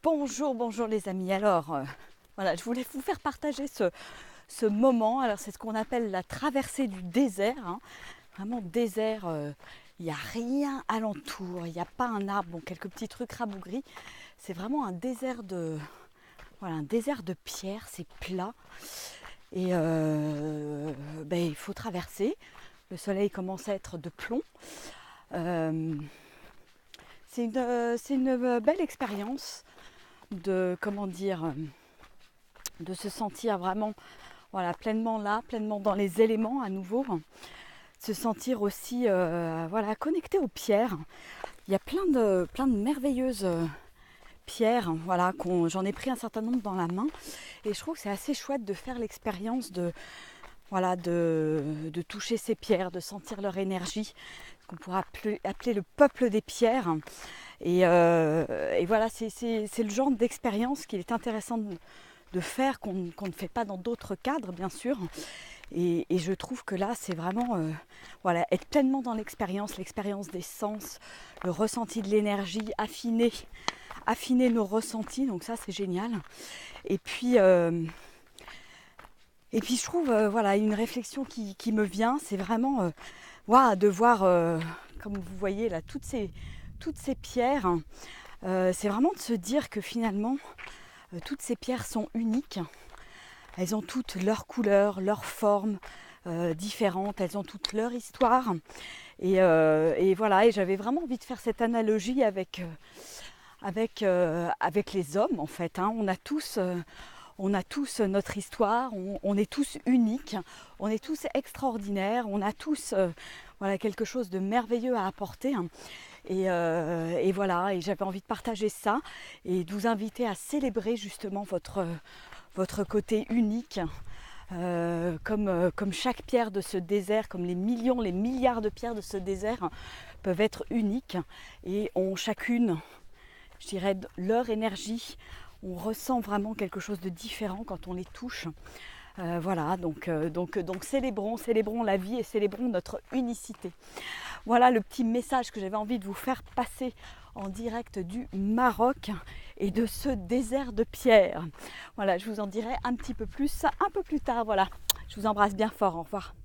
Bonjour, bonjour les amis. Alors, voilà, je voulais vous faire partager ce moment. Alors, c'est ce qu'on appelle la traversée du désert, hein. Vraiment désert, il n'y a rien alentour, il n'y a pas un arbre, bon, quelques petits trucs rabougris. C'est vraiment un désert voilà, un désert de pierre, c'est plat. Et il faut traverser. Le soleil commence à être de plomb. Euh, c'est une belle expérience de, comment dire, de se sentir vraiment, voilà, pleinement là, pleinement dans les éléments à nouveau, se sentir aussi, voilà, connecté aux pierres. Il y a plein de merveilleuses pierres, voilà, j'en ai pris un certain nombre dans la main, et je trouve que c'est assez chouette de faire l'expérience de, voilà, de toucher ces pierres, de sentir leur énergie, qu'on pourrait appeler le peuple des pierres. Et voilà, c'est le genre d'expérience qu'il est intéressant de faire, qu'on ne fait pas dans d'autres cadres, bien sûr. Et je trouve que là, c'est vraiment voilà, être pleinement dans l'expérience des sens, le ressenti de l'énergie, affiner nos ressentis. Donc ça, c'est génial. Et puis, je trouve, voilà, une réflexion qui me vient, c'est vraiment de voir, comme vous voyez là, toutes ces pierres. C'est vraiment de se dire que finalement, toutes ces pierres sont uniques. Elles ont toutes leurs couleurs, leurs formes différentes, elles ont toutes leur histoire. Et voilà, et j'avais vraiment envie de faire cette analogie avec les hommes en fait, hein. On a tous notre histoire, on est tous uniques, on est tous extraordinaires, on a tous voilà, quelque chose de merveilleux à apporter, hein. Et voilà, et j'avais envie de partager ça et de vous inviter à célébrer justement votre côté unique, comme chaque pierre de ce désert, comme les millions, les milliards de pierres de ce désert peuvent être uniques et ont chacune, je dirais, leur énergie. On ressent vraiment quelque chose de différent quand on les touche. Voilà, donc célébrons la vie et célébrons notre unicité. Voilà le petit message que j'avais envie de vous faire passer en direct du Maroc et de ce désert de pierre. Voilà, je vous en dirai un petit peu plus un peu plus tard. Voilà, je vous embrasse bien fort. Au revoir.